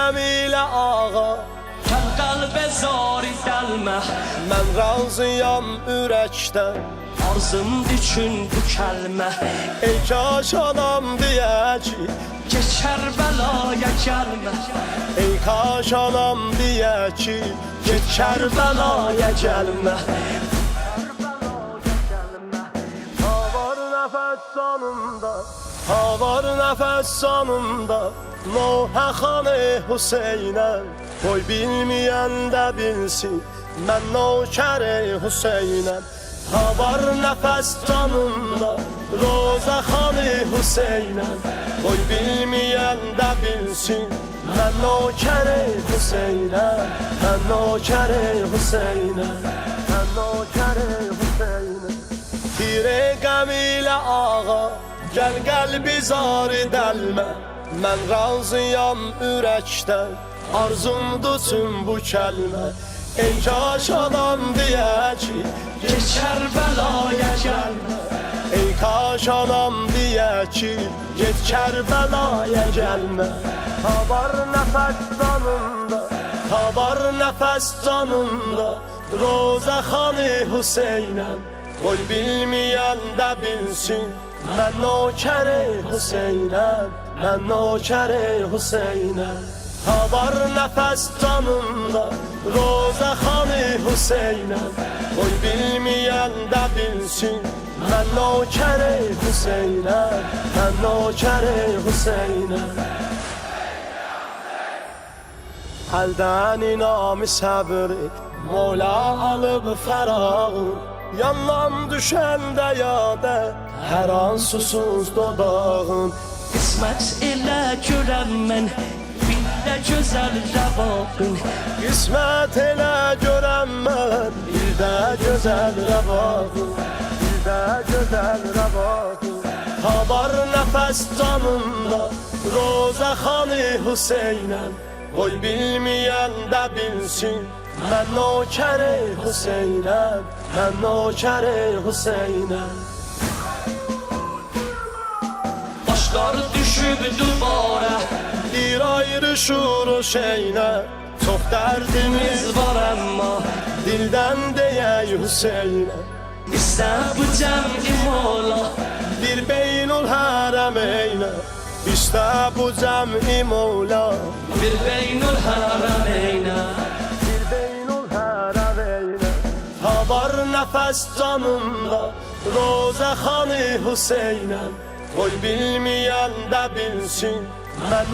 qəm ilə ağa, Gəl qəlbə zari dəlmə, mən razıyam ürəkdən. arzımdı üçün bu kəlmə. Ey kaş anam deyə ki, Get Kərbəlaya gəlmə, ey kaş anam deyə ki, get Kərbəlaya gəlmə. Ha var nəfəs sonunda, ha var nəfəs sonunda, Nohə xanı Hüseynə, qoy bilməyən də bilsin, mən nökəri Hüseynəm. Ha var nəfəs canımda, Roza xanı Hüseynəm, qoy bilməyən də bilsin, mən nökəri Hüseynəm, mən nökəri Hüseynəm, mən nökəri Hüseynəm. Tirə qəm ilə ağa, gəl qəlbi zarı dəlmə, mən razıyam ürəkdən, arzumdur tüm bu kəlmə. Ey kaş adam deyə ki, get Kərbəlaya gəlmə. ey kaş anam deyə ki, get Kərbəlaya gəlmə. Ha var nəfəs canımda, ha var nəfəs canımda, Roza xanı Hüseynəm, qoy bilməyən də bilsin, mən nökəri Hüseynəm, mən nökəri Hüseynəm. Ha var nəfəs canımda, Roza xanı Hüseynəm, qoy bilməyən də bilsin, mən nökəri Hüseynəm, mən nökəri Hüseynəm. Əldən inamı səbri, Mola alıb fərağım, yanlam düşəndə yadə, hər an susuz dodağım. Qismət elə görəm mən, bir də gözəl rəvaqın. Qismət elə görəm mən, bir də gözəl rəvaqım, bir də gözəl rəvaqım. Ha var nəfəs canımda, Roza xanı Hüseynəm, qoy bilməyən də bilsin, mən nökəri Hüseynəm, mən nökəri Hüseynəm. Başlar düşüb duvara, Bir ayrışır o şeylə, çox dərdimiz var əmma, dildən deyək Hüseynə. İstə bu cəm'i mola, Bir beynul hərəm eylə, İstə bu cəm'i Mevla. bir beynul hərəmeynə. Bir beynul hərəm eylə. Ha var nəfəs canımda, Roza xanı Hüseynəm, qoy bilməyən də bilsin, mən